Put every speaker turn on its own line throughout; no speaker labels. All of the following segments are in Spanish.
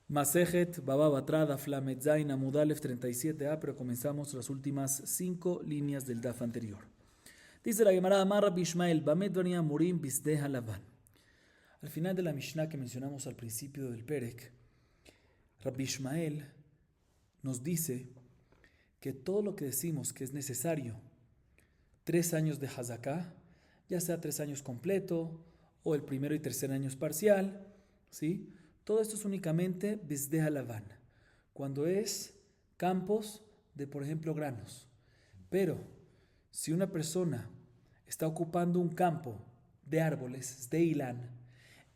Masejet Baba Batra Daf Lamed Zain Amud Alef 37a, pero comenzamos las últimas 5 líneas del Daf anterior. Dice la Gemara Amar Rabbi Ishmael Bamed Bani Amurim Bisdeha Lavan. Al final de la Mishnah que mencionamos al principio del Perek, Rabbi Ishmael nos dice que todo lo que decimos que es necesario 3 años de Hazaká, ya sea 3 años completo o el primero y tercer año es parcial, ¿sí? Todo esto es únicamente Bisdeha Lavan, cuando es campos de, por ejemplo, granos. Pero si una persona está ocupando un campo de árboles, de Ilán,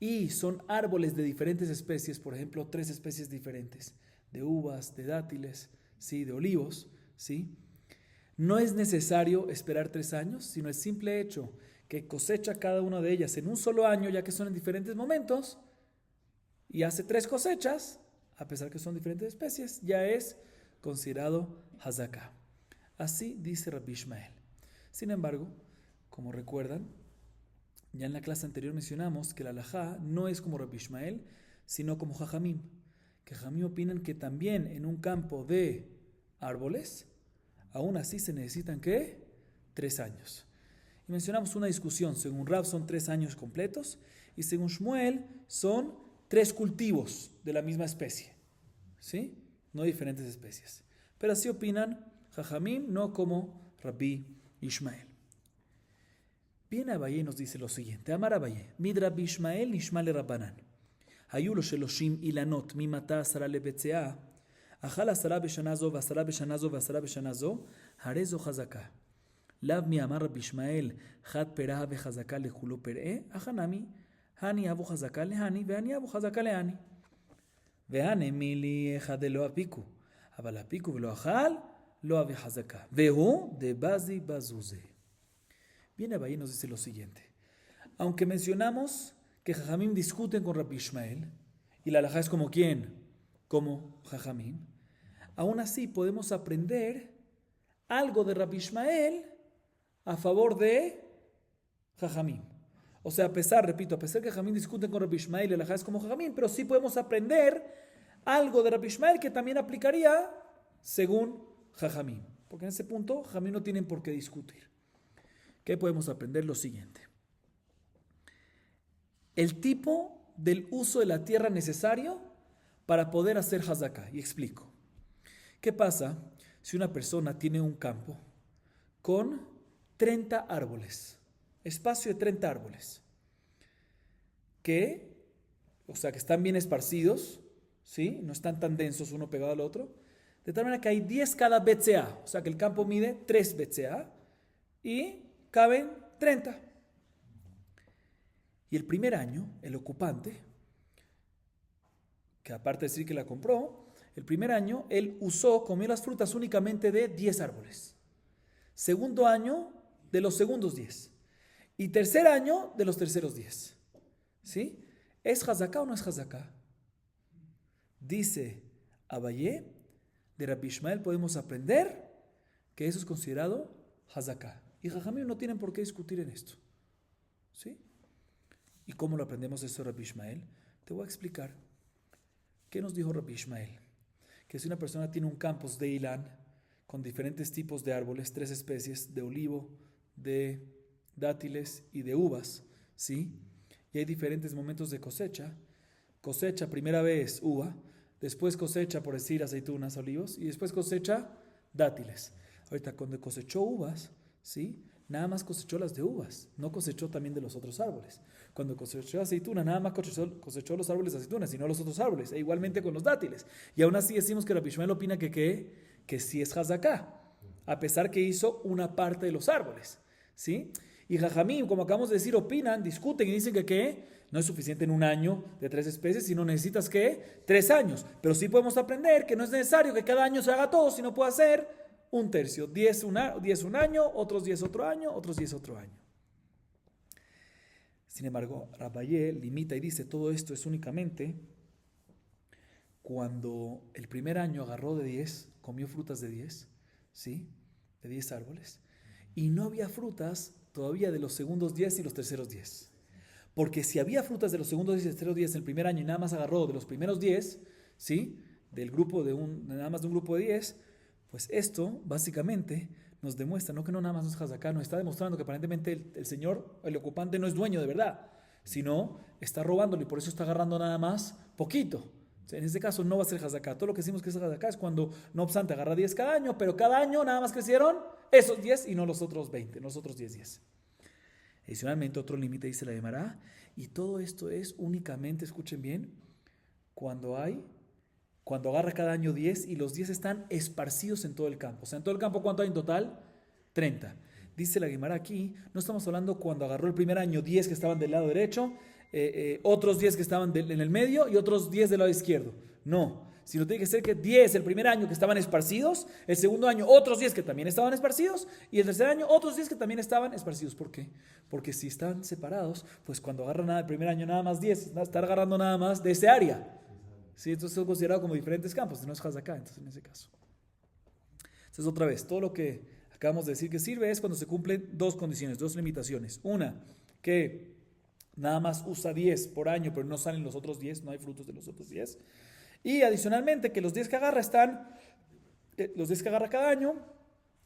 y son árboles de diferentes especies, por ejemplo, 3 especies diferentes, de uvas, de dátiles, ¿sí? De olivos, ¿sí? No es necesario esperar 3 años, sino el simple hecho que cosecha cada una de ellas en un solo año, ya que son en diferentes momentos, y hace 3 cosechas, a pesar que son diferentes especies, ya es considerado Hazaká. Así dice Rabbi Ishmael. Sin embargo, como recuerdan, ya en la clase anterior mencionamos que la halajá no es como Rabbi Ishmael, sino como Jajamim. Que Jajamim opinan que también en un campo de árboles, aún así se necesitan, ¿qué? 3 años. Y mencionamos una discusión. Según Rab son 3 años completos y según Shmuel son 3 cultivos de la misma especie, ¿sí? No diferentes especies. Pero así opinan Jajamim, no como Rabbi Ishmael. Bien, Abaye nos dice lo siguiente. Amar Abaye, Mid Rabbi Ishmael nishma le Rabbanan. Hayu lo sheloshim ilanot mimata asara lebetzea. Achal asara beshana zo, vasara beshana zo, vasara beshana zo, hare zo chazaka. Lav mi amar Rabbi Ishmael, chad perah vechazaka lechulo per'e, achanami, hani abu chazaka lehani, veani abu chazaka lehani. Veane mili echad lo apiku. אבל הפיקו ולא אכל, לא אבי חזקה. והוא דבזי בזוזה. Bien, Abaye nos dice lo siguiente. Aunque mencionamos que Jajamim discuten con Rabbi Ishmael, y la halajá es como ¿quién? Como Jajamim, aún así podemos aprender algo de Rabbi Ishmael a favor de Jajamim. O sea, a pesar que Jajamim discuten con Rabbi Ishmael y la halajá es como Jajamim, pero sí podemos aprender algo de Rabbi Ishmael que también aplicaría según Jajamim. Porque en ese punto Jajamim no tienen por qué discutir. ¿Qué podemos aprender? Lo siguiente. El tipo del uso de la tierra necesario para poder hacer Hazaká. Y explico. ¿Qué pasa si una persona tiene un campo con 30 árboles? Espacio de 30 árboles. Que están bien esparcidos, ¿sí? No están tan densos uno pegado al otro. De tal manera que hay 10 cada BCA. O sea que el campo mide 3 BCA y caben 30. Y el primer año, el ocupante, que aparte de decir que la compró, el primer año él comió las frutas únicamente de 10 árboles. Segundo año, de los segundos 10. Y tercer año, de los terceros 10. ¿Sí? ¿Es Hazaká o no es Hazaká? Dice Abaye, de Rabbi Ishmael podemos aprender que eso es considerado Hazaká. Y Jajamim no tienen por qué discutir en esto. ¿Sí? ¿Y cómo lo aprendemos eso de Rabbi Ishmael? Te voy a explicar. ¿Qué nos dijo Rabbi Ishmael? Que si una persona tiene un campus de Ilán con diferentes tipos de árboles, 3 especies de olivo, de dátiles y de uvas, ¿sí? Y hay diferentes momentos de cosecha. Cosecha primera vez uva, después cosecha, por decir, aceitunas, olivos, y después cosecha dátiles. Ahorita cuando cosechó uvas, ¿sí? Nada más cosechó las de uvas, no cosechó también de los otros árboles. Cuando cosechó aceituna, nada más cosechó los árboles de aceitunas y no los otros árboles, e igualmente con los dátiles. Y aún así decimos que Rabbi Ishmael opina que sí es Hazaká, a pesar que hizo una parte de los árboles, ¿sí? Y Jajamim, como acabamos de decir, opinan, discuten y dicen que no es suficiente en un año de 3 especies, sino necesitas 3 años. Pero sí podemos aprender que no es necesario que cada año se haga todo, sino puede hacer un tercio, 10 un año, otros 10 otro año, otros 10 otro año. Sin embargo, Abaye limita y dice, todo esto es únicamente cuando el primer año agarró de 10, comió frutas de 10, ¿sí? De 10 árboles, y no había frutas todavía de los segundos 10 y los terceros 10. Porque si había frutas de los segundos 10 y terceros 10 en el primer año y nada más agarró de los primeros 10, ¿sí? Del grupo nada más de un grupo de 10, pues esto básicamente nos demuestra, no que no nada más nos Hazaká, nos está demostrando que aparentemente el señor, el ocupante no es dueño de verdad, sino está robándolo y por eso está agarrando nada más poquito. O sea, en este caso no va a ser Hazaká. Todo lo que decimos que es Hazaká es cuando, no obstante, agarra 10 cada año, pero cada año nada más crecieron esos 10 y no los otros 20, los otros 10. Adicionalmente, otro límite dice la Gemara, y todo esto es únicamente, escuchen bien, cuando agarra cada año 10 y los 10 están esparcidos en todo el campo. O sea, en todo el campo, ¿cuánto hay en total? 30. Dice la Gemara aquí, no estamos hablando cuando agarró el primer año 10 que estaban del lado derecho, otros 10 que estaban en el medio y otros 10 del lado izquierdo. No, sino tiene que ser que 10 el primer año que estaban esparcidos, el segundo añño otros 10 que también estaban esparcidos y el tercer año otros 10 que también estaban esparcidos. ¿Por qué? Porque si están separados, pues cuando agarran el primer año nada más 10, estar agarrando nada más de ese área. ¿Sí? Entonces es considerado como diferentes campos, no es Hazaká, entonces en ese caso. Entonces otra vez, todo lo que acabamos de decir que sirve es cuando se cumplen dos condiciones, dos limitaciones. Una, que nada más usa 10 por año, pero no salen los otros 10, no hay frutos de los otros 10. Y adicionalmente que los 10 que agarra cada año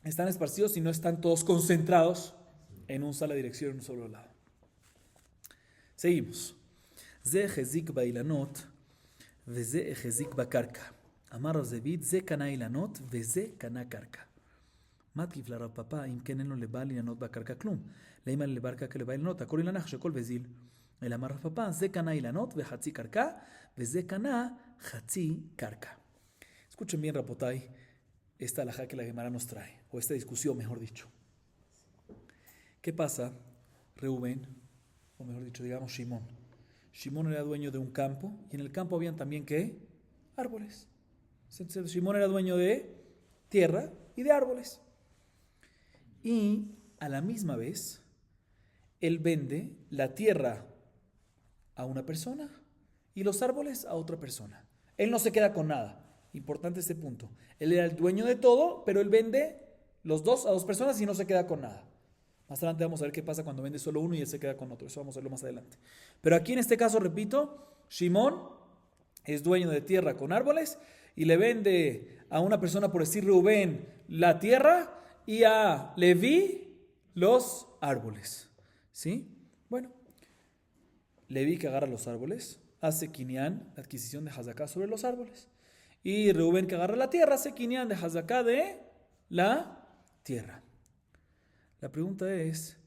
están esparcidos y no están todos concentrados en una sola dirección, en un solo lado. Seguimos. Ze Hezik Bailanot, Veze Hezik Bakarka. Amar Zebit, Ze Kana Ilanot, Veze Kana Karka. מתקיף לרב פאפא, אם כן אין לו לבעל עניינות בקרקע כלום. לאמא לברקע לבעל עניינות, הכל אילנך שכל וזיל. אלא אמר רב פאפא, זה קנה אילנות וחצי קרקע, וזה קנה חצי קרקע. Escuchen bien, Rapotay, esta alajá que la Gemara nos trae, o esta discusión, mejor dicho. ¿Qué pasa? Reubén, o mejor dicho, digamos Shimón. Shimón era dueño de un campo, y en el campo habían también, ¿qué? Árboles. Entonces, Shimón era dueño de tierra y de árboles. Y a la misma vez, él vende la tierra a una persona y los árboles a otra persona. Él no se queda con nada. Importante este punto. Él era el dueño de todo, pero él vende los dos a dos personas y no se queda con nada. Más adelante vamos a ver qué pasa cuando vende solo uno y él se queda con otro. Eso vamos a verlo más adelante. Pero aquí en este caso, repito, Shimón es dueño de tierra con árboles y le vende a una persona, por decir Reubén, la tierra y a Leví los árboles. ¿Sí? Bueno, Leví que agarra los árboles, hace Kinyan, la adquisición de Hazaká sobre los árboles. Y Reubén que agarra la tierra, hace Kinyan de Hazaká de la tierra. La pregunta es,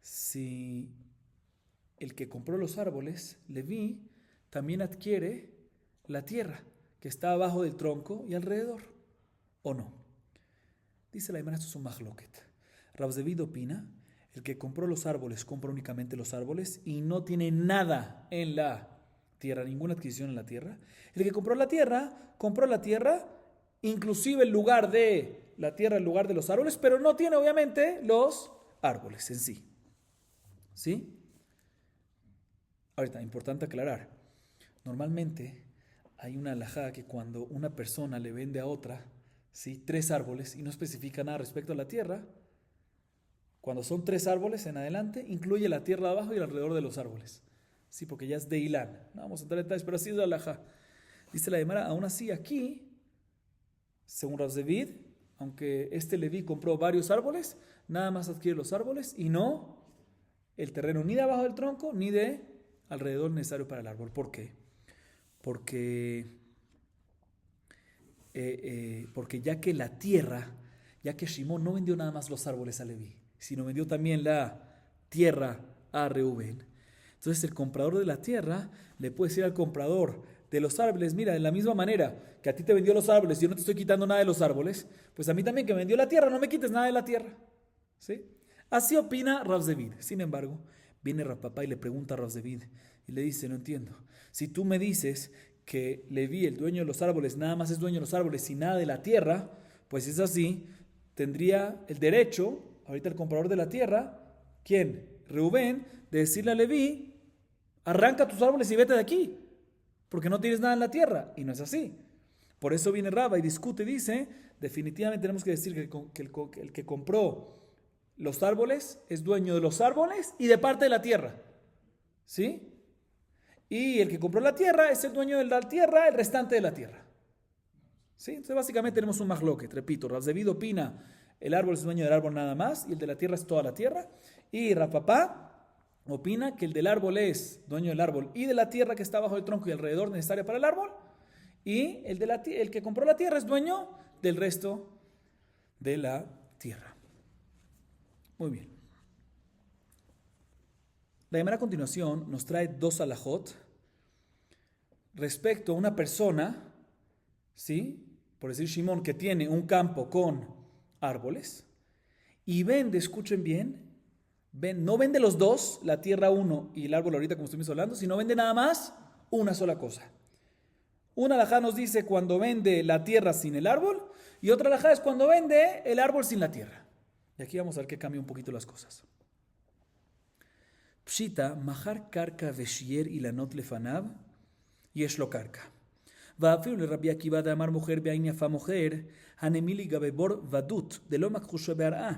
si el que compró los árboles, Leví, también adquiere la tierra que está abajo del tronco y alrededor, ¿o no? Dice la Gemara, esto es un mahloket. Rav Zevid opina, el que compró los árboles, compra únicamente los árboles y no tiene nada en la tierra, ninguna adquisición en la tierra. El que compró la tierra, inclusive el lugar de la tierra, el lugar de los árboles, pero no tiene obviamente los árboles en sí. ¿Sí? Ahorita, importante aclarar, normalmente hay una alajá que cuando una persona le vende a otra, ¿sí?, 3 árboles y no especifica nada respecto a la tierra, cuando son 3 árboles en adelante, incluye la tierra de abajo y alrededor de los árboles. Sí, porque ya es de Ilán. No vamos a entrar en detalles, pero así es la alajá. Dice la Gemara, aún así aquí, según Rav Zevid, aunque este Leví compró varios árboles, nada más adquiere los árboles y no el terreno ni de abajo del tronco ni de alrededor necesario para el árbol. ¿Por qué? Porque ya que la tierra, ya que Shimón no vendió nada más los árboles a Leví, sino vendió también la tierra a Reubén. Entonces el comprador de la tierra le puede decir al comprador de los árboles, mira, de la misma manera que a ti te vendió los árboles y yo no te estoy quitando nada de los árboles, pues a mí también que me vendió la tierra, no me quites nada de la tierra. ¿Sí? Así opina Rav Zevid. Sin embargo, viene Rav Papa y le pregunta a Rav Zevid y le dice, no entiendo, si tú me dices que Leví, el dueño de los árboles, nada más es dueño de los árboles y nada de la tierra, pues es así, tendría el derecho, ahorita el comprador de la tierra, ¿quién? Reubén, de decirle a Leví, arranca tus árboles y vete de aquí, porque no tienes nada en la tierra, y no es así. Por eso viene Rabba y discute, dice, definitivamente tenemos que decir que el que compró los árboles es dueño de los árboles y de parte de la tierra, ¿sí? Y el que compró la tierra es el dueño de la tierra, el restante de la tierra. ¿Sí? Entonces básicamente tenemos un mahloket, repito, Rav Zevid opina, el árbol es dueño del árbol nada más, y el de la tierra es toda la tierra. Y Rav Papá opina que el del árbol es dueño del árbol y de la tierra que está bajo el tronco y alrededor necesaria para el árbol. Y el que compró la tierra es dueño del resto de la tierra. Muy bien. La Gemara a continuación nos trae dos alajot respecto a una persona, ¿sí? Por decir Shimón, que tiene un campo con árboles y vende, escuchen bien, no vende los dos, la tierra uno y el árbol ahorita como estuvimos hablando, sino vende nada más una sola cosa. Una alajá nos dice cuando vende la tierra sin el árbol y otra alajá es cuando vende el árbol sin la tierra. Y aquí vamos a ver que cambia un poquito las cosas. Pshita, mahar karka veshier ilanot lefanav, yesh lo karka. ואפילו לרבי עקיבא דאמר מוכר בעין יפה מוכר, הנמילי גבבור ודות דלא מכחושה בהרעה.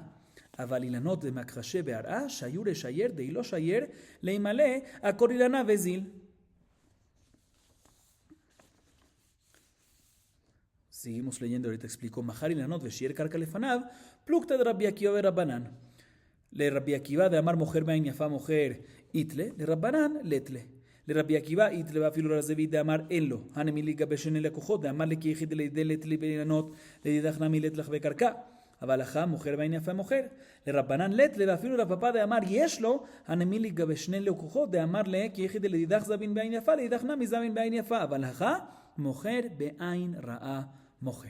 אבל אילנות דמכחשה בהרעה, שיור לשייר דאילו שייר, להימלא עקור אילנה וזיל. Seguimos leyendo, ahorita explico. Mahar ilanot veshier karka lefanav, plukta de Rabbi Akiva verabanan. Le Rabbi Akiva de amar mujer בעין יפה מוכר, itle, le rabbanan letle. לרבי עקיבא איתלה ואפילו לרב זביד דאמר אין לו, הנמילי גבי שני לקוחות, דאמר לכיחיד לידלת לבעינות, לידידך נמי לטלך בקרקע. אבל לך מוכר בעין יפה מוכר. לרבנן לטלה ואפילו לפפא דאמר יש לו, הנמילי גבי שני לקוחות, דאמר לכיחיד לידידך זבין בעין יפה, לידידך נמי זבין בעין יפה. אבל לך מוכר בעין רעה מוכר.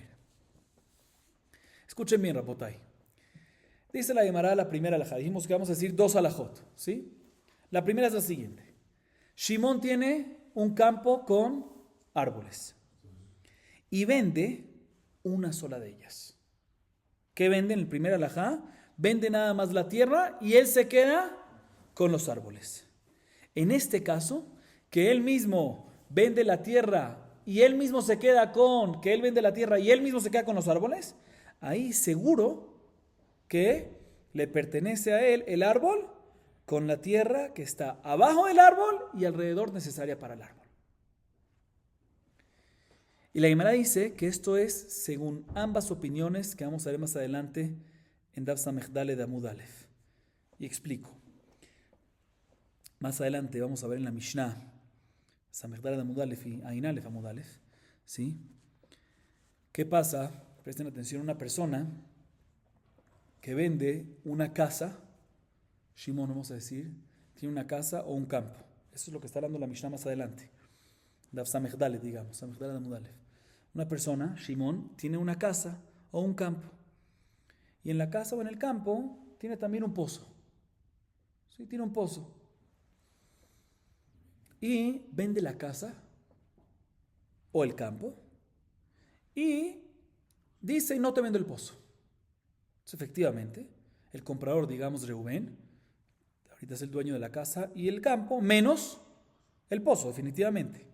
Escuchen bien, Rabotay. Dice la Gemara la primera alajá. Dijimos que vamos a decir dos alajot, ¿sí? La primera es la siguiente. Shimón tiene un campo con árboles y vende una sola de ellas. ¿Qué vende en el primer alajá? Vende nada más la tierra y él se queda con los árboles. En este caso, que él mismo vende la tierra y él mismo se queda con, que él vende la tierra y él mismo se queda con los árboles, ahí seguro que le pertenece a él el árbol con la tierra que está abajo del árbol y alrededor necesaria para el árbol. Y la Gemara dice que esto es según ambas opiniones que vamos a ver más adelante en Daf Samech Daled Amud Aleph. Y explico. Más adelante vamos a ver en la Mishnah Samech Daled Amud Aleph y Ain Aleph Amud Aleph, ¿sí? ¿Qué pasa? Presten atención, una persona que vende una casa, Shimón, vamos a decir, tiene una casa o un campo. Eso es lo que está hablando la Mishnah más adelante. Daf Samech Daled, digamos, Samech Daled Amud Aleph. Una persona, Shimón, tiene una casa o un campo. Y en la casa o en el campo tiene también un pozo. Sí, tiene un pozo. Y vende la casa o el campo y dice, no te vendo el pozo. Entonces, efectivamente, el comprador, digamos, Reubén, ahorita es el dueño de la casa y el campo, menos el pozo, definitivamente.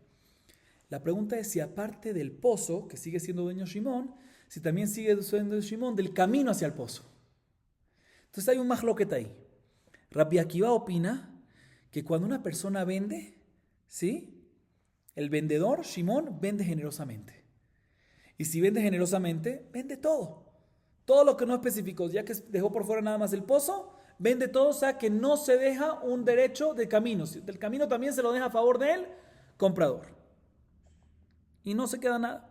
La pregunta es si aparte del pozo, que sigue siendo dueño Shimón, si también sigue siendo Shimón del camino hacia el pozo. Entonces hay un mahloket ahí. Rabbi Akiva opina que cuando una persona vende, ¿sí? El vendedor, Shimón, vende generosamente. Y si vende generosamente, vende todo. Todo lo que no especificó, ya que dejó por fuera nada más el pozo, vende todo, o sea que no se deja un derecho de camino. Del camino también se lo deja a favor del comprador. Y no se queda nada.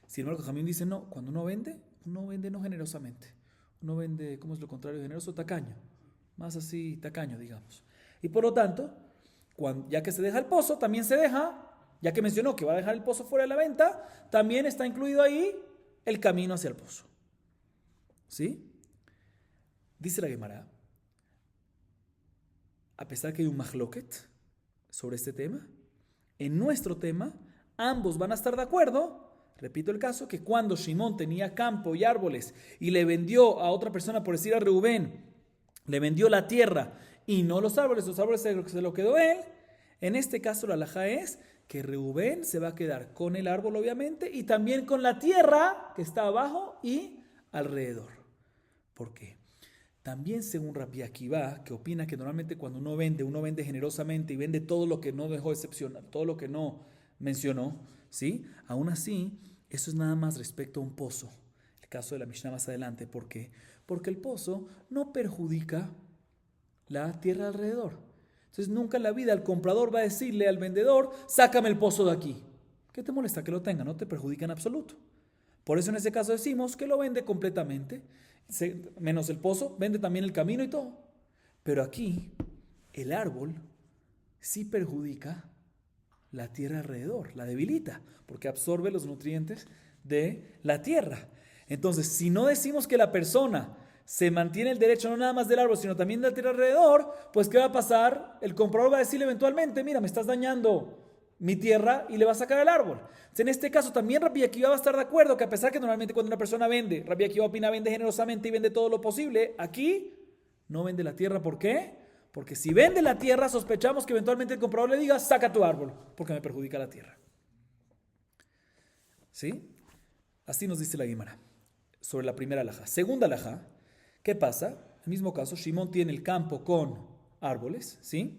Sin embargo, Jamín dice, no, cuando uno vende no generosamente. Uno vende, ¿cómo es lo contrario de generoso? Tacaño. Más así, tacaño, digamos. Y por lo tanto, ya que se deja el pozo, también se deja, ya que mencionó que va a dejar el pozo fuera de la venta, también está incluido ahí el camino hacia el pozo. ¿Sí? Dice la Gemara, a pesar que hay un mahloket sobre este tema, en nuestro tema, ambos van a estar de acuerdo, repito el caso, que cuando Shimón tenía campo y árboles y le vendió a otra persona, por decir a Reubén, le vendió la tierra y no los árboles se lo quedó él, en este caso la halajá es que Reubén se va a quedar con el árbol obviamente y también con la tierra que está abajo y alrededor. ¿Por qué? También según Rabbi Akiva, que opina que normalmente cuando uno vende generosamente y vende todo lo que no dejó excepcionar, todo lo que no mencionó, ¿sí? Aún así, eso es nada más respecto a un pozo. El caso de la Mishnah más adelante. ¿Por qué? Porque el pozo no perjudica la tierra alrededor. Entonces nunca en la vida el comprador va a decirle al vendedor, sácame el pozo de aquí. ¿Qué te molesta que lo tenga? No te perjudica en absoluto. Por eso en ese caso decimos que lo vende completamente, menos el pozo, vende también el camino y todo. Pero aquí el árbol sí perjudica la tierra alrededor, la debilita, porque absorbe los nutrientes de la tierra. Entonces, si no decimos que la persona se mantiene el derecho no nada más del árbol, sino también de la tierra alrededor, pues ¿qué va a pasar? El comprador va a decirle eventualmente, mira, me estás dañando mi tierra y le va a sacar el árbol. Entonces, en este caso también Rabbi Akiva va a estar de acuerdo que a pesar que normalmente cuando una persona vende, Rabbi Akiva opina vende generosamente y vende todo lo posible, aquí no vende la tierra. ¿Por qué? Porque si vende la tierra, sospechamos que eventualmente el comprador le diga, saca tu árbol, porque me perjudica la tierra. ¿Sí? Así nos dice la Guimara sobre la primera alajá. Segunda alajá, ¿qué pasa? En el mismo caso, Shimón tiene el campo con árboles, ¿sí?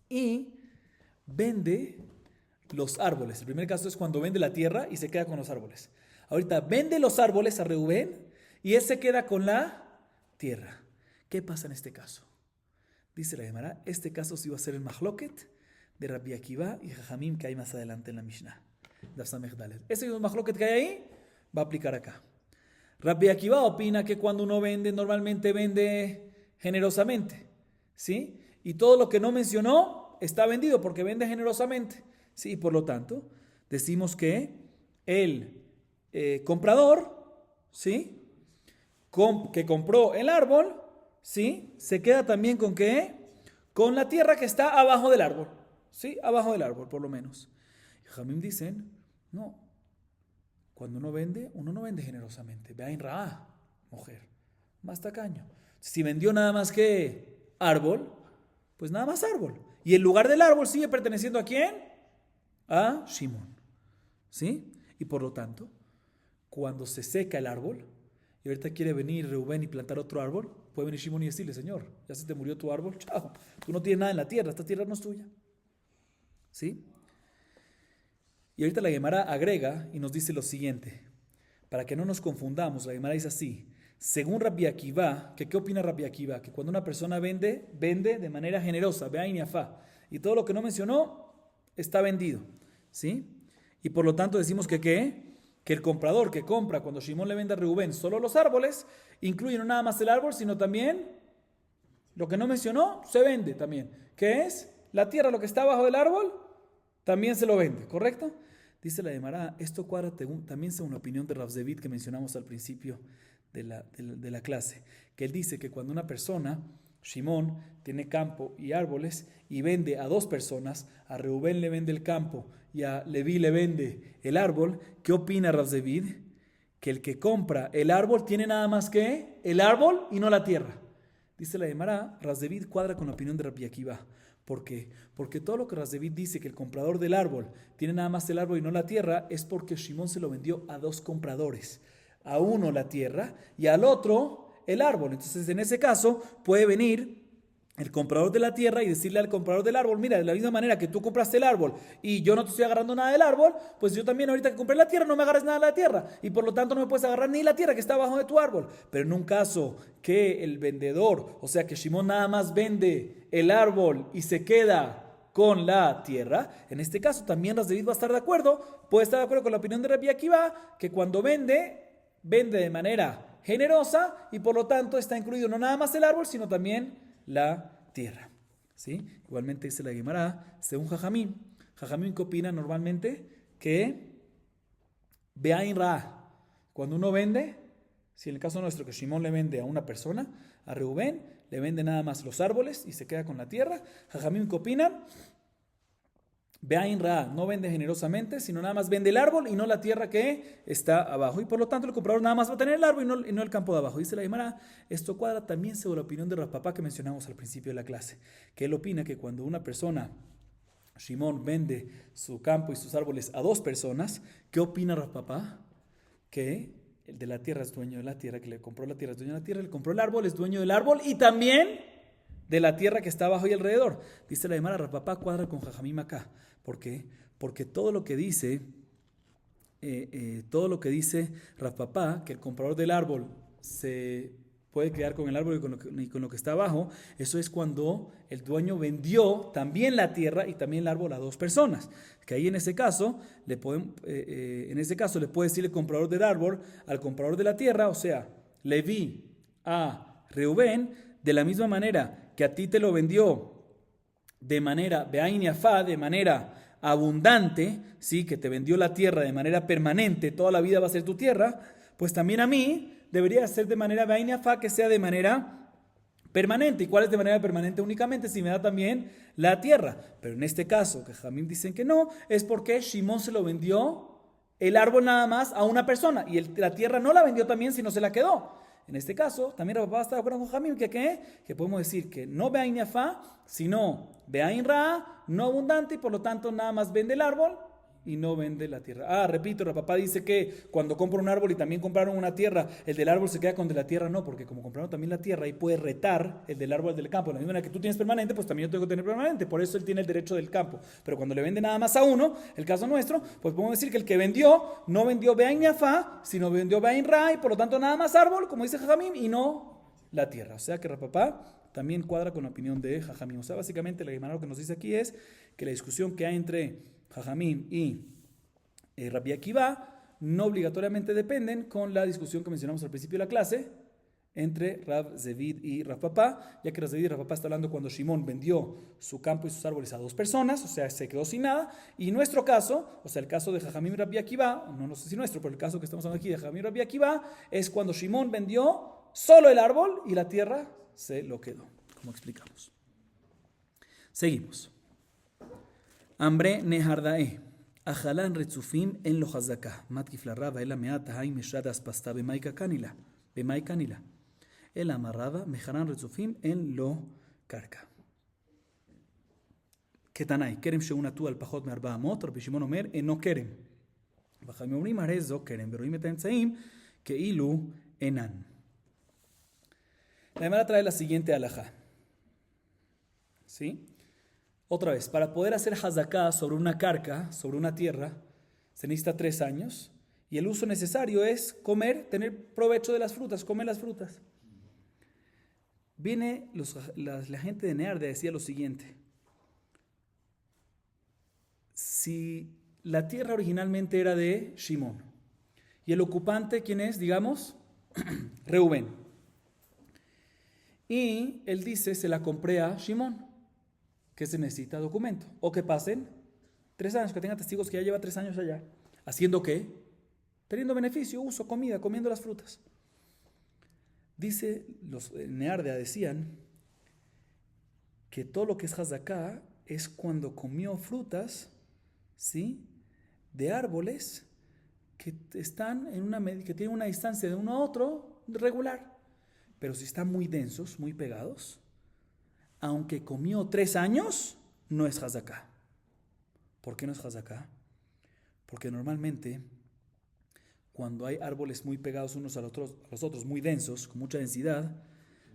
Y vende los árboles. El primer caso es cuando vende la tierra y se queda con los árboles. Ahorita vende los árboles a Reubén y él se queda con la tierra. ¿Qué pasa en este caso? Dice la Gemara, este caso sí va a ser el mahloket de Rabbi Akiva y Jajamim que hay más adelante en la Mishnah. Ese mismo mahloket que hay ahí va a aplicar acá. Rabbi Akiva opina que cuando uno vende, normalmente vende generosamente, ¿sí? Y todo lo que no mencionó está vendido porque vende generosamente, ¿sí? Y por lo tanto, decimos que el comprador, ¿sí? Que compró el árbol, ¿sí? Se queda también con ¿qué? Con la tierra que está abajo del árbol, ¿sí? Abajo del árbol, por lo menos. Y Jamim dicen, no. Cuando uno no vende generosamente. Vean Raá, mujer, más tacaño. Si vendió nada más que árbol, pues nada más árbol. Y el lugar del árbol sigue perteneciendo ¿a quién? A Shimón. ¿Sí? Y por lo tanto, cuando se seca el árbol, y ahorita quiere venir Reubén y plantar otro árbol, puede venir Shimón y decirle, Señor, ya se te murió tu árbol, chao. Tú no tienes nada en la tierra, esta tierra no es tuya. ¿Sí? Y ahorita la Gemara agrega y nos dice lo siguiente, para que no nos confundamos, la Gemara dice así, según Rabbi Akiva, ¿qué opina Rabbi Akiva? Que cuando una persona vende de manera generosa, be'ain yafá, y todo lo que no mencionó está vendido, ¿sí? Y por lo tanto decimos que ¿qué? Que el comprador que compra cuando Shimón le vende a Reubén solo los árboles, incluye no nada más el árbol, sino también lo que no mencionó, se vende también. ¿Qué es? La tierra, lo que está abajo del árbol, también se lo vende, ¿correcto? Dice la Gemara, esto cuadra también según la opinión de Rav Zevit que mencionamos al principio de la clase, que él dice que cuando una persona, Shimón, tiene campo y árboles y vende a dos personas, a Reubén le vende el campo y a Leví le vende el árbol, ¿qué opina Rav Zevit? Que el que compra el árbol tiene nada más que el árbol y no la tierra. Dice la Gemara, Rav Zevit cuadra con la opinión de Rabbi Akiva. ¿Por qué? Porque todo lo que Rav Zevit dice que el comprador del árbol tiene nada más el árbol y no la tierra es porque Shimón se lo vendió a dos compradores. A uno la tierra y al otro el árbol. Entonces en ese caso puede venir el comprador de la tierra y decirle al comprador del árbol, mira, de la misma manera que tú compraste el árbol y yo no te estoy agarrando nada del árbol, pues yo también ahorita que compré la tierra no me agarres nada de la tierra y por lo tanto no me puedes agarrar ni la tierra que está abajo de tu árbol. Pero en un caso que el vendedor, o sea que Shimón nada más vende el árbol y se queda con la tierra, en este caso también Rav Zevit va a estar de acuerdo, puede estar de acuerdo con la opinión de Rabbi Akiva, que cuando vende de manera generosa y por lo tanto está incluido no nada más el árbol, sino también la tierra. ¿Sí? Igualmente dice la Gemara, según Jajamim. Jajamim, ¿qué opina normalmente? Que Be'ain Ra, cuando uno vende, si en el caso nuestro que Shimón le vende a una persona, a Reubén, le vende nada más los árboles y se queda con la tierra. Jajamim, ¿qué opinan? Be'ain Ra, no vende generosamente, sino nada más vende el árbol y no la tierra que está abajo. Y por lo tanto el comprador nada más va a tener el árbol y no el campo de abajo. Dice la Gemara, esto cuadra también según la opinión de Rav Papá que mencionamos al principio de la clase. Que él opina que cuando una persona, Shimón, vende su campo y sus árboles a dos personas, ¿qué opina Rav Papá? Que el de la tierra es dueño de la tierra, que le compró la tierra es dueño de la tierra, le compró el árbol es dueño del árbol y también de la tierra que está abajo y alrededor. Dice la Gemara, Rav Papa cuadra con Jajamim acá. ¿Por qué? Porque todo lo que dice Rav Papa, que el comprador del árbol se puede quedar con el árbol y con lo que está abajo, eso es cuando el dueño vendió también la tierra y también el árbol a dos personas. Que ahí en ese caso le puede decir el comprador del árbol al comprador de la tierra, o sea, Leví a Reubén, de la misma manera que a ti te lo vendió de manera be'ain yafá, de manera abundante, ¿sí? Que te vendió la tierra de manera permanente, toda la vida va a ser tu tierra, pues también a mí debería ser de manera be'ain yafá, que sea de manera permanente. ¿Y cuál es de manera permanente? Únicamente si me da también la tierra. Pero en este caso, que Jamim dicen que no, es porque Shimón se lo vendió el árbol nada más a una persona y la tierra no la vendió también, sino se la quedó. En este caso, también Rav Papa está de acuerdo con Jamim, que podemos decir que no be'ain yafá, sino be'ain ra, no abundante, y por lo tanto nada más vende el árbol y no vende la tierra. Repito, Rav Papa dice que cuando compra un árbol y también compraron una tierra, el del árbol se queda con el de la tierra. No, porque como compraron también la tierra, ahí puede retar el del árbol del campo. De la misma manera que tú tienes permanente, pues también yo tengo que tener permanente. Por eso él tiene el derecho del campo. Pero cuando le vende nada más a uno, el caso nuestro, pues podemos decir que el que vendió, no vendió be'ain yafá, sino vendió be'ain ra, y por lo tanto nada más árbol, como dice Jajamim, y no la tierra. O sea que Rav Papa también cuadra con la opinión de Jajamim. O sea, básicamente la Gemara lo que nos dice aquí es que la discusión que hay entre Jajamim y Rabbi Akiva no obligatoriamente dependen con la discusión que mencionamos al principio de la clase entre Rav Zevid y Rav Papa, ya que Rav Zevid y Rav Papa está hablando cuando Shimón vendió su campo y sus árboles a dos personas, o sea, se quedó sin nada, y nuestro caso, o sea, el caso de Jajamim y Rabbi Akiva, no sé si nuestro, pero el caso que estamos hablando aquí de Jajamim y Rabbi Akiva, es cuando Shimón vendió solo el árbol y la tierra se lo quedó, como explicamos. Seguimos. Hambre nehardae. Ajalan retzufim en lo hazaka. Matkif la raba el ameata hay meshadas pasta bemaika canila. El amarraba mejaran retzufim en lo carca. Ketanai. Kerem sheuna tu al pajot me arba amot. Rabbi Shimon omer no kerem. Bajami omrim arezo kerem. Pero imeta tzaim que ilu enan. La Gemara trae la siguiente alajá. ¿Sí? Otra vez, para poder hacer hazaká sobre una carca, sobre una tierra, se necesita 3 años y el uso necesario es comer, tener provecho de las frutas, comer las frutas. Viene la gente de Neardea decía lo siguiente: si la tierra originalmente era de Shimón y el ocupante, ¿quién es? Digamos, Reubén. Y él dice, se la compré a Shimón. Que se necesita documento, o que pasen 3 años, que tengan testigos que ya lleva 3 años allá, ¿haciendo qué? Teniendo beneficio, uso, comida, comiendo las frutas. Dice, los Neardea decían que todo lo que es hazaká es cuando comió frutas, ¿sí? De árboles que están que tienen una distancia de uno a otro regular, pero si están muy densos, muy pegados, aunque comió 3 años, no es hazaká. ¿Por qué no es hazaká? Porque normalmente, cuando hay árboles muy pegados unos a los otros, muy densos, con mucha densidad,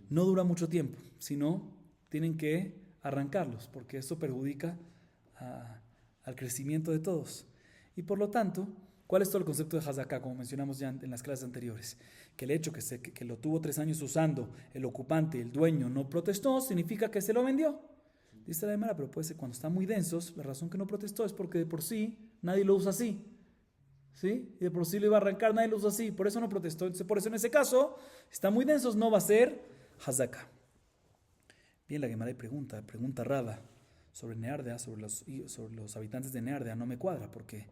no dura mucho tiempo, sino tienen que arrancarlos, porque eso perjudica al crecimiento de todos. Y por lo tanto, ¿cuál es todo el concepto de hazaká? Como mencionamos ya en las clases anteriores, que el hecho que lo tuvo 3 años usando, el ocupante, el dueño, no protestó, significa que se lo vendió. Dice la Gemara, pero puede ser cuando están muy densos, la razón que no protestó es porque de por sí nadie lo usa así. ¿Sí? Y de por sí lo iba a arrancar, nadie lo usa así, por eso no protestó. Entonces, por eso en ese caso, están muy densos, no va a ser hazaká. Bien, la Gemara pregunta Rava sobre Neardea, sobre los habitantes de Neardea, no me cuadra, porque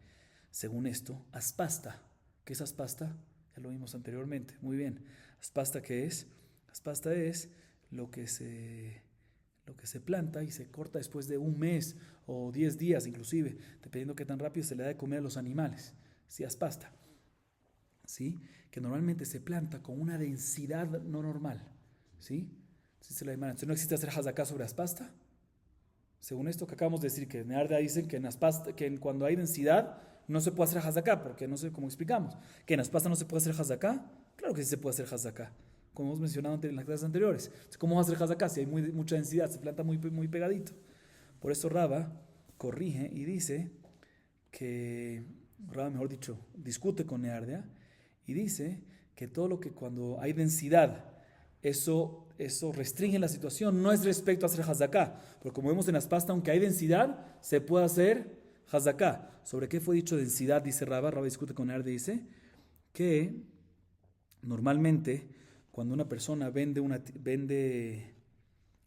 según esto, aspasta. ¿Qué es aspasta? Ya lo vimos anteriormente. Muy bien. ¿Aspasta qué es? Aspasta es lo que se planta y se corta después de 1 mes o 10 días inclusive, dependiendo qué tan rápido se le da de comer a los animales. Sí, aspasta. ¿Sí? Que normalmente se planta con una densidad no normal. ¿Sí? Entonces no existe hacer hazaká sobre aspasta. Según esto que acabamos de decir, que en Neardea dicen que cuando hay densidad no se puede hacer hazaká, porque no sé cómo explicamos. ¿Que en las pastas no se puede hacer hazaká? Claro que sí se puede hacer hazaká, como hemos mencionado en las clases anteriores. Entonces, ¿cómo va a hacer hazaká si hay mucha densidad, se planta muy pegadito? Por eso Raba corrige y dice que, Raba mejor dicho, discute con Neardea y dice que todo lo que cuando hay densidad, eso restringe la situación, no es respecto a hacer hazaká, pero como vemos en las pastas, aunque hay densidad, se puede hacer hazaká. ¿Sobre qué fue dicho densidad? Dice Raba discute con Neardea, dice que normalmente cuando una persona vende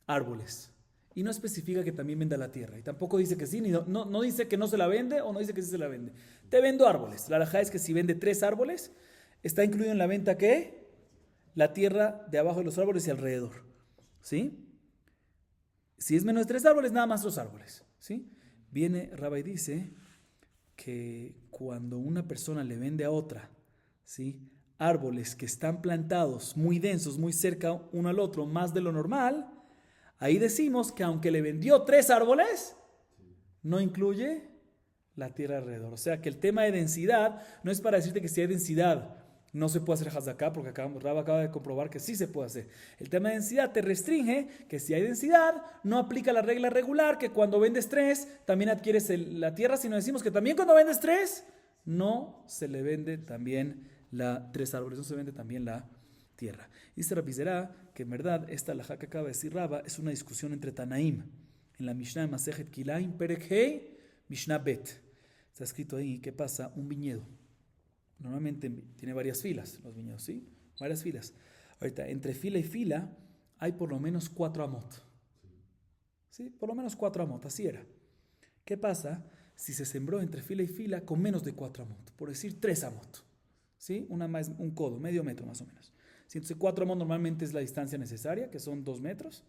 árboles, y no especifica que también venda la tierra. Y tampoco dice que sí, no dice que no se la vende o no dice que sí se la vende. Te vendo árboles. La halajá es que si vende 3 árboles, está incluido en la venta ¿qué? La tierra de abajo de los árboles y alrededor. ¿Sí? Si es menos de 3 árboles, nada más los árboles. ¿Sí? Viene Rabba y dice que cuando una persona le vende a otra, ¿sí?, árboles que están plantados muy densos, muy cerca uno al otro, más de lo normal, ahí decimos que aunque le vendió 3 árboles, no incluye la tierra alrededor. O sea que el tema de densidad no es para decirte que si hay densidad no se puede hacer hazaká, porque Raba acaba de comprobar que sí se puede hacer. El tema de densidad te restringe que si hay densidad no aplica la regla regular que cuando vendes 3 también adquieres la tierra, sino decimos que también cuando vendes 3 no se le vende también 3 árboles, no se vende también la tierra. Dice Rabbi Zerá que en verdad esta halajá que acaba de decir Raba es una discusión entre Tanaim en la Mishnah de Masejet Kilaim Perek Hei Mishnah Bet. Está escrito ahí, ¿qué pasa? Un viñedo normalmente tiene varias filas, los viñedos, ¿sí? Varias filas. Ahorita, entre fila y fila hay por lo menos 4 amot, ¿sí? Por lo menos 4 amot, así era. ¿Qué pasa si se sembró entre fila y fila con menos de 4 amot? Por decir 3 amot, ¿sí? Un codo, medio metro más o menos. Entonces 4 amot normalmente es la distancia necesaria, que son 2 metros,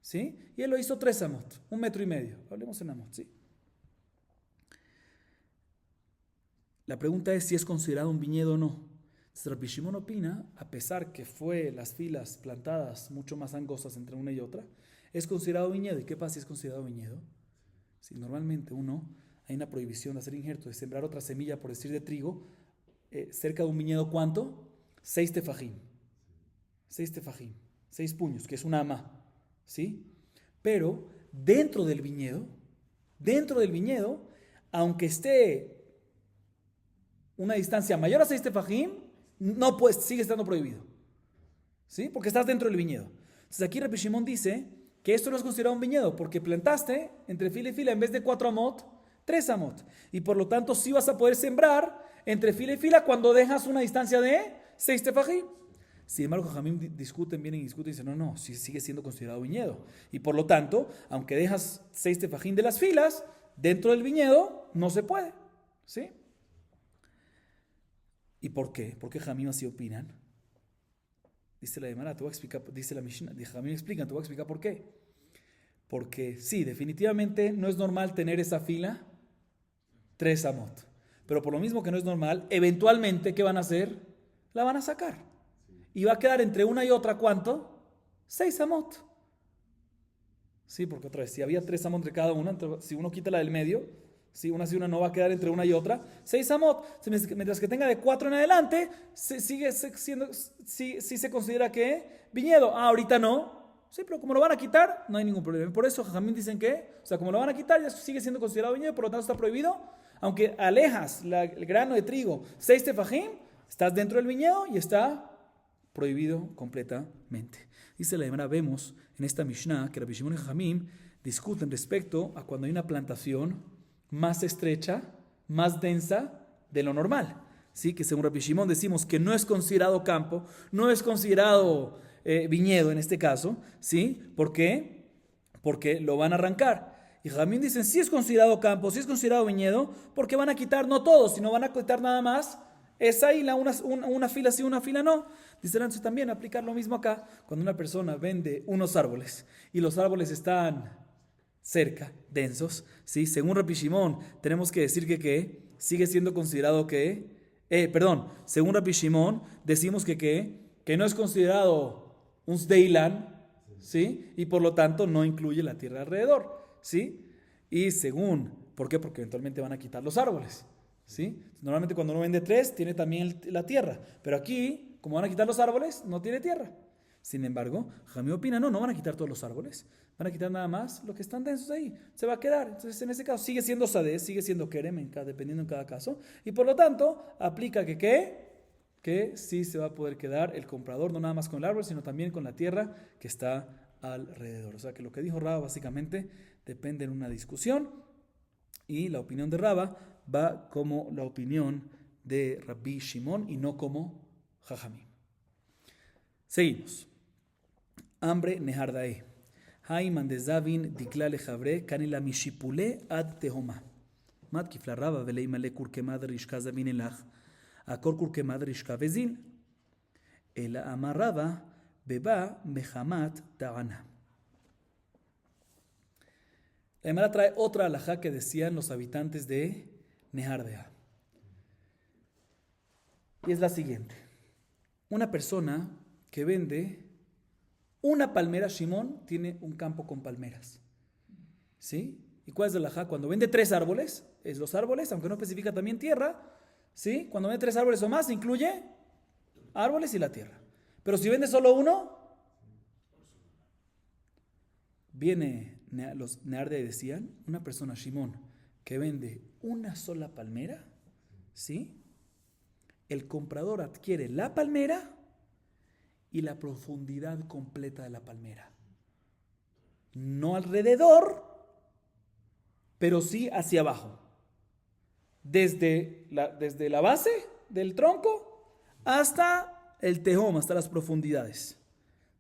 ¿sí? Y él lo hizo 3 amot, 1,5 metros. Hablemos en amot, ¿sí? La pregunta es si es considerado un viñedo o no. Rabbi Shimon opina, a pesar que fue las filas plantadas mucho más angostas entre una y otra, es considerado viñedo. ¿Y qué pasa si es considerado viñedo? Si normalmente hay una prohibición de hacer injerto, de sembrar otra semilla, por decir de trigo, cerca de un viñedo, ¿cuánto? 6 tefajim. 6 tefajim. 6 puños, que es una ama. ¿Sí? Pero dentro del viñedo, aunque esté una distancia mayor a 6 tefajim, no pues, sigue estando prohibido. ¿Sí? Porque estás dentro del viñedo. Entonces aquí Rabbi Shimon dice que esto no es considerado un viñedo, porque plantaste entre fila y fila, en vez de 4 amot, 3 amot. Y por lo tanto sí vas a poder sembrar entre fila y fila cuando dejas una distancia de 6 tefajim. Sin embargo, Jajamim discuten y dicen, no, sí sigue siendo considerado viñedo. Y por lo tanto, aunque dejas 6 tefajim de las filas, dentro del viñedo no se puede. ¿Sí? ¿Y por qué? ¿Por qué Jamim así opinan? Dice la Gemara, te voy a explicar, dice la Mishnah, Jamim explican, te voy a explicar por qué. Porque sí, definitivamente no es normal tener esa fila 3 amot. Pero por lo mismo que no es normal, eventualmente, ¿qué van a hacer? La van a sacar. Y va a quedar entre una y otra, ¿cuánto? 6 amot. Sí, porque otra vez, si había 3 amot entre cada una, si uno quita la del medio, si una no va a quedar entre una y otra, 6 amot. Mientras que tenga de 4 en adelante, sí se considera que viñedo. Ahorita no. Sí, pero como lo van a quitar, no hay ningún problema. Por eso Jajamín dicen que, o sea, como lo van a quitar, ya sigue siendo considerado viñedo, por lo tanto está prohibido. Aunque alejas el grano de trigo 6 tefajim, estás dentro del viñedo y está prohibido completamente. Dice la Gemara, vemos en esta Mishnah que Rabbi Shimon y Jajamim discuten respecto a cuando hay una plantación más estrecha, más densa de lo normal. ¿Sí? Que según Rabbi Shimon decimos que no es considerado campo, no es considerado viñedo en este caso. ¿Sí? ¿Por qué? Porque lo van a arrancar. Y Jamín dicen, sí es considerado campo, sí es considerado viñedo, porque van a quitar no todos, sino van a quitar nada más esa isla, una fila sí, una fila no. Dicen entonces también aplicar lo mismo acá, cuando una persona vende unos árboles y los árboles están cerca, densos, ¿sí? Según Rabbi Shimon, tenemos que decir que sigue siendo considerado según Rabbi Shimon, decimos que no es considerado un sdeilan, ¿sí? Y por lo tanto no incluye la tierra alrededor, ¿sí? Y según, ¿por qué? Porque eventualmente van a quitar los árboles, ¿Sí? Normalmente cuando uno vende 3, tiene también la tierra. Pero aquí, como van a quitar los árboles, no tiene tierra. Sin embargo, Jamí opina, no van a quitar todos los árboles. Van a quitar nada más los que están densos ahí. Se va a quedar. Entonces, en ese caso, sigue siendo sadeh, sigue siendo kerem, dependiendo en cada caso. Y por lo tanto, aplica que ¿qué? Que sí se va a poder quedar el comprador, no nada más con el árbol, sino también con la tierra que está alrededor. O sea que lo que dijo Raba básicamente depende de una discusión. Y la opinión de Raba va como la opinión de Rabbi Shimon y no como Jajamim. Seguimos. Hambre nehardae. Haiman de Zavin diklale jabre kanila mishipule ad tehoma. Mat kifla Raba veleimale kurkemad rishka zavin elach. Akor kurkemad rishka vezin. Ela amarraba beba mehamat ta'ana. La Gemara trae otra alajá que decían los habitantes de Nehardea. Y es la siguiente. Una persona que vende una palmera, Shimón tiene un campo con palmeras. ¿Sí? ¿Y cuál es la alajá? Cuando vende 3 árboles, es los árboles, aunque no especifica también tierra. ¿Sí? Cuando vende 3 árboles o más, incluye árboles y la tierra. Pero si vende solo uno, viene los Nehardea y decían, una persona, Shimón, que vende una sola palmera, ¿sí? El comprador adquiere la palmera y la profundidad completa de la palmera. No alrededor, pero sí hacia abajo. Desde la base del tronco hasta el tejón, hasta las profundidades.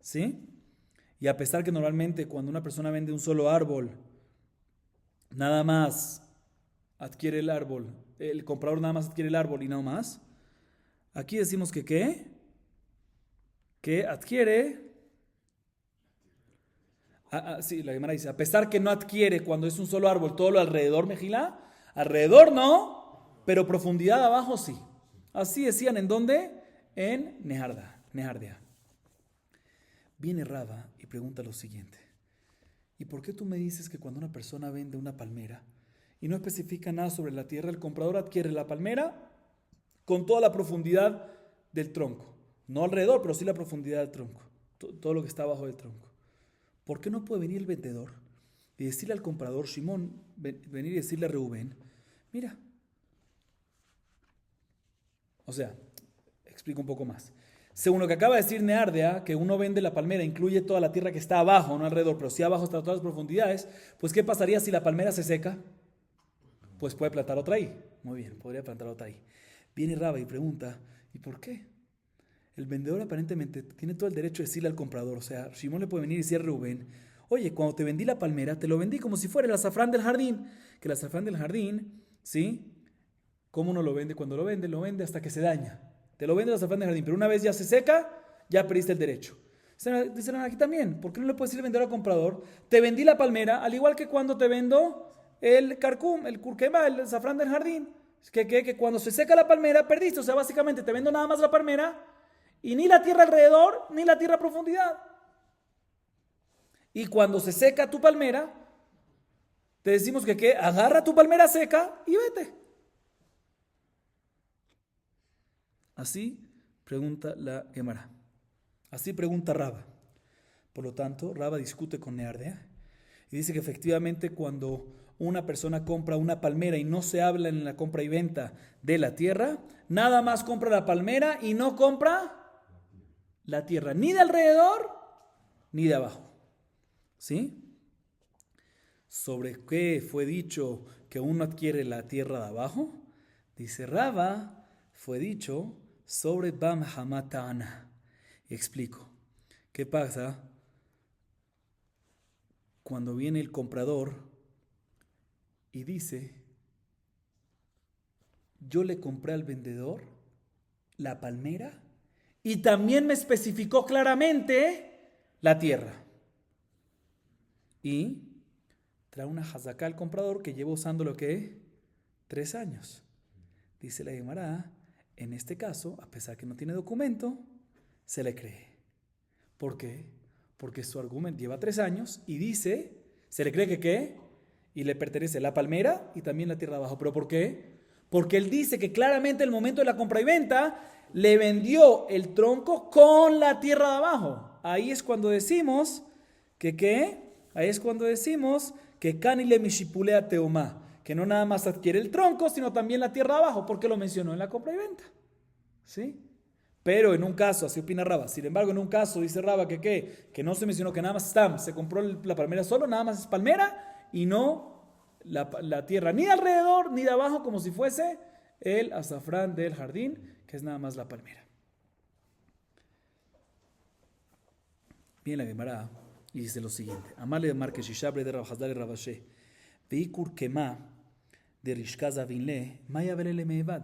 ¿Sí? Y a pesar que normalmente cuando una persona vende un solo árbol, nada más adquiere el árbol, el comprador nada más adquiere el árbol y nada más, aquí decimos que ¿qué? Que adquiere, sí, la Gemara dice, a pesar que no adquiere cuando es un solo árbol todo lo alrededor, Mejilá, alrededor no, pero profundidad abajo sí. Así decían, ¿en dónde? En Nehardea. Viene Raba y pregunta lo siguiente, ¿y por qué tú me dices que cuando una persona vende una palmera y no especifica nada sobre la tierra, el comprador adquiere la palmera con toda la profundidad del tronco? No alrededor, pero sí la profundidad del tronco, todo lo que está abajo del tronco. ¿Por qué no puede venir el vendedor y decirle al comprador, Shimón, venir y decirle a Reubén, mira, o sea, explico un poco más. Según lo que acaba de decir Nehardea, que uno vende la palmera, incluye toda la tierra que está abajo, no alrededor, pero sí abajo están todas las profundidades, pues ¿qué pasaría si la palmera se seca? Pues puede plantar otra ahí. Muy bien, podría plantar otra ahí. Viene Raba y pregunta, ¿y por qué? El vendedor aparentemente tiene todo el derecho de decirle al comprador, o sea, Shimón le puede venir y decir a Rubén, oye, cuando te vendí la palmera, te lo vendí como si fuera el azafrán del jardín, que el azafrán del jardín, ¿sí? ¿Cómo uno lo vende? Cuando lo vende hasta que se daña. Te lo vende el azafrán del jardín, pero una vez ya se seca, ya perdiste el derecho. Dicen aquí también, ¿por qué no le puedes decir al vendedor al comprador, te vendí la palmera, al igual que cuando te vendo el carcum, el curquema, el azafrán del jardín? Que cuando se seca la palmera, perdiste, o sea, básicamente te vendo nada más la palmera, y ni la tierra alrededor, ni la tierra a profundidad. Y cuando se seca tu palmera, te decimos que agarra tu palmera seca y vete. Así pregunta la Gemara. Así pregunta Raba. Por lo tanto, Raba discute con Nehardea y dice que efectivamente cuando una persona compra una palmera y no se habla en la compra y venta de la tierra, nada más compra la palmera y no compra la tierra, ni de alrededor ni de abajo. ¿Sí? ¿Sobre qué fue dicho que uno adquiere la tierra de abajo? Dice Raba, fue dicho sobre Bam Hamatana. Y explico. ¿Qué pasa cuando viene el comprador y dice, yo le compré al vendedor la palmera y también me especificó claramente la tierra? Y trae una hazaká al comprador que lleva usando lo que 3 años. Dice la Gemara, en este caso, a pesar que no tiene documento, se le cree. ¿Por qué? Porque su argumento lleva 3 años y dice, se le cree que ¿qué? Y le pertenece la palmera y también la tierra de abajo. ¿Pero por qué? Porque él dice que claramente en el momento de la compra y venta le vendió el tronco con la tierra de abajo. Ahí es cuando decimos que ¿qué? Ahí es cuando decimos que canile mishipulea teomá, que no nada más adquiere el tronco, sino también la tierra de abajo, porque lo mencionó en la compra y venta. ¿Sí? Pero en un caso, así opina Raba, sin embargo, en un caso dice Raba que ¿qué? Que no se mencionó, que nada más se compró la palmera solo, nada más es palmera y no la tierra ni de alrededor ni de abajo, como si fuese el azafrán del jardín, que es nada más la palmera. Bien la Gemara y dice lo siguiente: Amale de Marque Shishabre de Rabajazdar y Rabashe, Veikur Kema de Rishkaza Vinle, Maya Belele Mevad,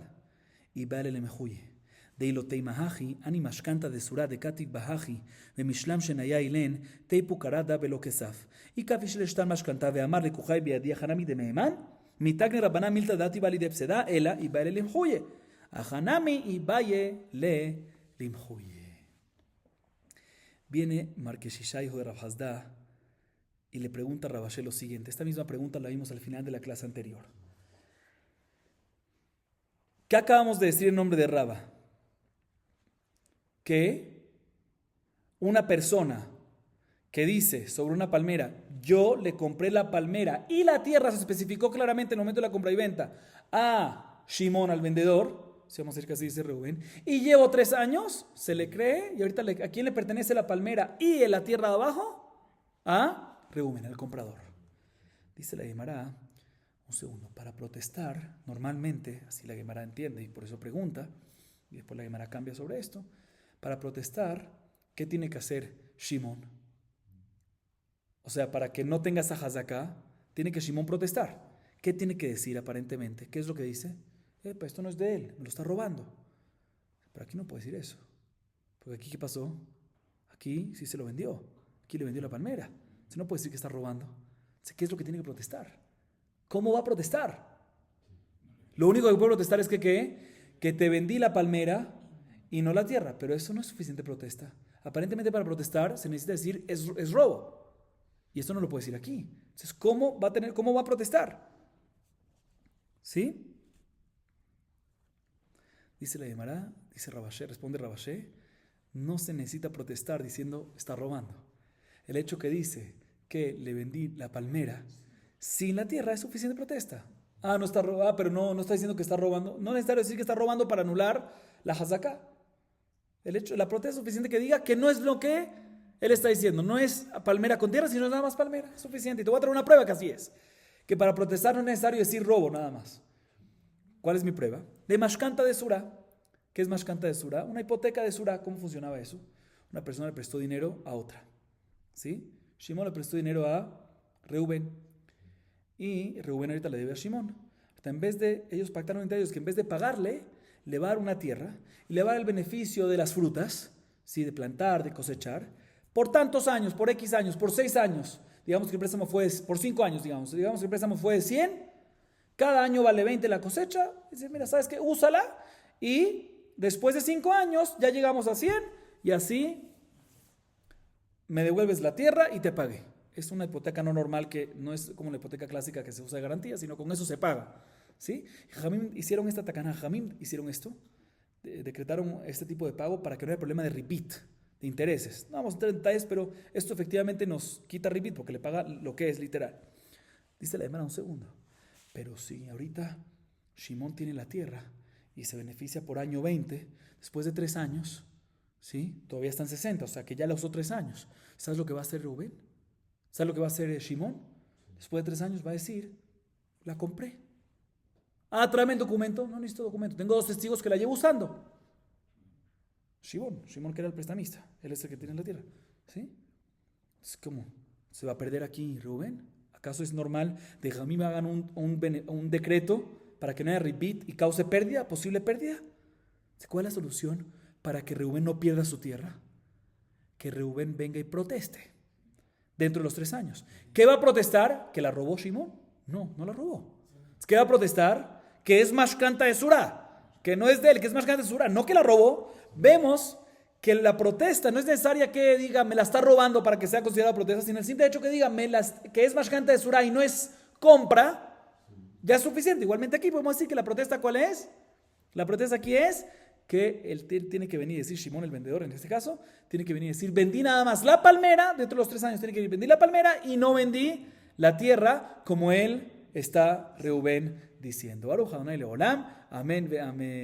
y Belele Mejuye. De ilotei mahaji, ani mashkanta de surah de katik bahaji, de mishlam shenaya ilen, teipu karada belo kesaf. Y kafish leshtan mashkanta de amar lekujai biadia hanami de meheman, mitagni rabana milta dati bali de pseda, ela y baile limhuye. A hanami y baye le limhuye. Viene Marqueshisha, hijo de Rabhazda, y le pregunta a Rabashe lo siguiente. Esta misma pregunta la vimos al final de la clase anterior. ¿Qué acabamos de decir en nombre de Raba? Que una persona que dice sobre una palmera, yo le compré la palmera y la tierra se especificó claramente en el momento de la compra y venta a Shimón, al vendedor, si vamos a decir que así dice Reuben, y llevo 3 años, se le cree, y ahorita ¿a quién le pertenece la palmera y la tierra de abajo? A Reuben, al comprador. Dice la Gemara, un segundo, para protestar, normalmente, así la Gemara entiende y por eso pregunta, y después la Gemara cambia sobre esto. Para protestar, ¿qué tiene que hacer Shimón? O sea, para que no tenga esa hazaka, tiene que Shimón protestar. ¿Qué tiene que decir aparentemente? ¿Qué es lo que dice? Pues esto no es de él, me lo está robando. Pero aquí no puede decir eso. Porque aquí, ¿qué pasó? Aquí sí se lo vendió. Aquí le vendió la palmera. Entonces no puede decir que está robando. Entonces, ¿qué es lo que tiene que protestar? ¿Cómo va a protestar? Lo único que puede protestar es que te vendí la palmera y no la tierra, pero eso no es suficiente protesta. Aparentemente para protestar se necesita decir es robo. Y esto no lo puede decir aquí. Entonces, ¿cómo va a protestar? ¿Sí? Dice la Gemara, dice Rabashe, responde Rabashe, no se necesita protestar diciendo está robando. El hecho que dice que le vendí la palmera sin la tierra es suficiente protesta. No está robando, pero no está diciendo que está robando. No es necesario decir que está robando para anular la hazaka. La protesta es suficiente que diga que no es lo que él está diciendo. No es palmera con tierra, sino nada más palmera. Es suficiente. Y te voy a traer una prueba que así es. Que para protestar no es necesario decir robo, nada más. ¿Cuál es mi prueba? De mashkanta de surah. ¿Qué es mashkanta de surah? Una hipoteca de surah. ¿Cómo funcionaba eso? Una persona le prestó dinero a otra. ¿Sí? Shimón le prestó dinero a Reuben. Y Reuben ahorita le debe a Shimón. Ellos pactaron entre ellos que en vez de pagarle, le va a dar una tierra y le va a dar el beneficio de las frutas, ¿sí? De plantar, de cosechar, por tantos años, por X años, por 6 años. Digamos que el préstamo fue por 5 años, digamos que el préstamo fue de 100, cada año vale 20 la cosecha. Y dice, mira, ¿sabes qué? Úsala y después de 5 años ya llegamos a 100 y así me devuelves la tierra y te pagué. Es una hipoteca no normal que no es como la hipoteca clásica que se usa de garantía, sino con eso se paga. ¿Sí? Jamim hicieron esta takana, Jamim hicieron esto, decretaron este tipo de pago para que no haya problema de repeat, de intereses. No vamos a entrar en detalles, pero esto efectivamente nos quita repeat porque le paga lo que es literal. Dice la hermana un segundo, pero si ahorita Shimón tiene la tierra y se beneficia por año 20, después de 3 años, ¿sí? Todavía están 60, o sea que ya la usó 3 años. ¿Sabes lo que va a hacer Reuben? ¿Sabes lo que va a hacer Shimón? Después de 3 años va a decir, la compré. Tráeme el documento. No necesito documento. Tengo 2 testigos que la llevo usando. Shimón que era el prestamista. Él es el que tiene la tierra. ¿Sí? ¿Cómo? ¿Se va a perder aquí Reuben? ¿Acaso es normal de que a mí me hagan un decreto para que no haya repeat y cause pérdida, posible pérdida? ¿Cuál es la solución para que Reuben no pierda su tierra? Que Reuben venga y proteste dentro de los 3 años. ¿Qué va a protestar? ¿Que la robó Shimón? No la robó. ¿Qué va a protestar? Que es mashkanta de surah, que no es de él, que es mashkanta de surah, no que la robó. Vemos que la protesta no es necesaria que diga me la está robando para que sea considerada protesta, sino el simple hecho que diga que es mashkanta de surah y no es compra, Ya es suficiente. Igualmente aquí podemos decir que la protesta, ¿cuál es? La protesta aquí es que él tiene que venir y decir, Shimón el vendedor en este caso, tiene que venir y decir, vendí nada más la palmera, dentro de los 3 años tiene que venir, vendí la palmera y no vendí la tierra, como él está Reubén diciendo. Baruch Adonai Leolam, amén ve amén.